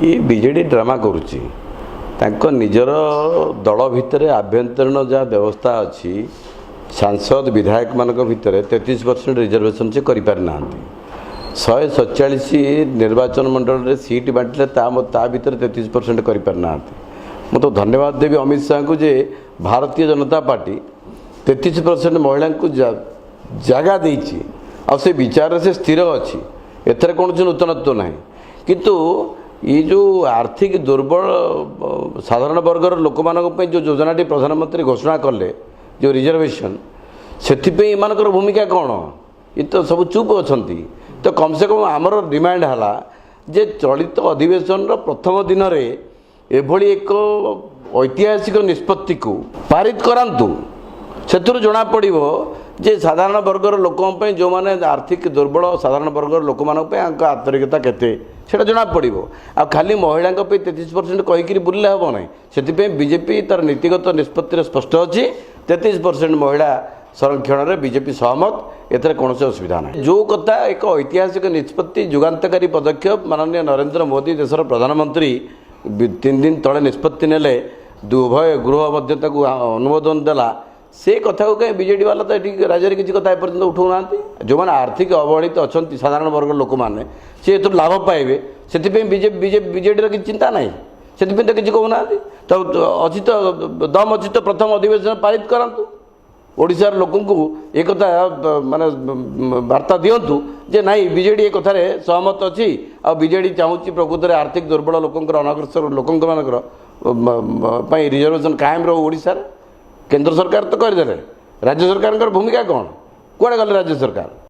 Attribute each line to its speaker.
Speaker 1: ये BJD drama करुच्ची निजर दल भितर आभ्यंतरीण जहाँ व्यवस्था अच्छी सांसद विधायक मान भितर 33% रिजर्वेशन से कर पारिना 147 निर्वाचन मंडल में सीट बांटिले ता भीतर 33% कर पारिना मु तो धन्यवाद देवी अमित शाह को जे भारतीय जनता पार्टी 33% महिला को जगह देती आ से विचार से स्थिर अच्छी एथर कौन नूतनत्व ना किंतु ये जो आर्थिक दुर्बल साधारण वर्गर लोक मानी जो योजनाटी प्रधानमंत्री घोषणा कले जो रिजर्वेशन से मानकर भूमिका कौन ये तो सब चुप अच्छा तो कम से कम आमर डिमांड है जे चलित अधिवेशन प्रथम दिन में एभली एक ऐतिहासिक निष्पत्ति को पारित करांतु से जना पड़ो जे साधारण वर्गर लोक जो मैंने आर्थिक दुर्बल साधारण वर्गर लोक आंतरिकता केते जना पड़ो आ खाली महिला 33% कहीकि बुले हे ना से बीजेपी तार नीतिगत निष्पत्ति स्पष्ट अच्छी 33% महिला संरक्षण में बीजेपी सहमत एथर कौन असुविधा ना जो कथा एक ऐतिहासिक निष्पत्ति जुगान्तकारी पदक्षेप माननीय नरेंद्र मोदी देशर प्रधानमंत्री 3 दिन तले निष्पत्ति नेले उभय गृह अनुमोदन देला से कथा को कहीं बीजेडी वाला तो ये राज्य में किसी कथा एपर्यंत उठाऊना जो मैंने आर्थिक अवहेलित अच्छा साधारण वर्ग लोक मैंने सी ए लाभ पाइबे से बीजेडी किसी चिंता ना से तो किसी कहना तो अच्छी तो दम अच्छी तो प्रथम अधिवेशन पारित करातु ओडिशार लोक एक माने वार्ता दिंतु जे नाई बीजेडी एक कथार सहमत अच्छी आ बीजेडी चाहूँगी प्रकृत में आर्थिक दुर्बल लोक अनग्रसर लोक रिजर्वेशन कायम रो ओडिशा केंद्र सरकार तो करदे राज्य सरकार भूमिका कौन कुआडे गले राज्य सरकार।